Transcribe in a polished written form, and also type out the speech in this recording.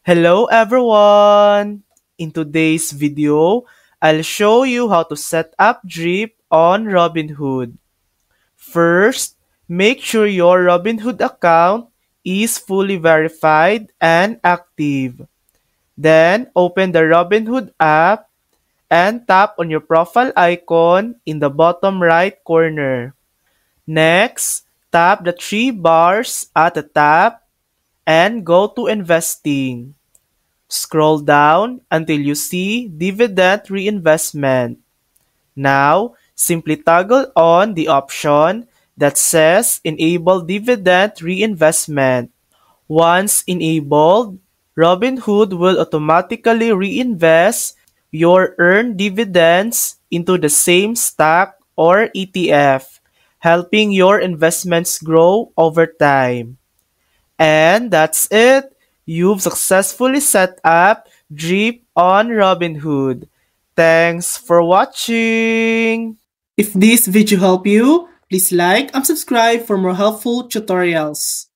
Hello everyone! In today's video, I'll show you how to set up Drip on Robinhood. First, make sure your Robinhood account is fully verified and active. Then, open the Robinhood app and tap on your profile icon in the bottom right corner. Next, tap the three bars at the top and go to Investing. Scroll down until you see Dividend Reinvestment. Now, simply toggle on the option that says Enable Dividend Reinvestment. Once enabled, Robinhood will automatically reinvest your earned dividends into the same stock or ETF, helping your investments grow over time. And that's it. You've successfully set up Drip on Robinhood. Thanks for watching. If this video helped you, please like and subscribe for more helpful tutorials.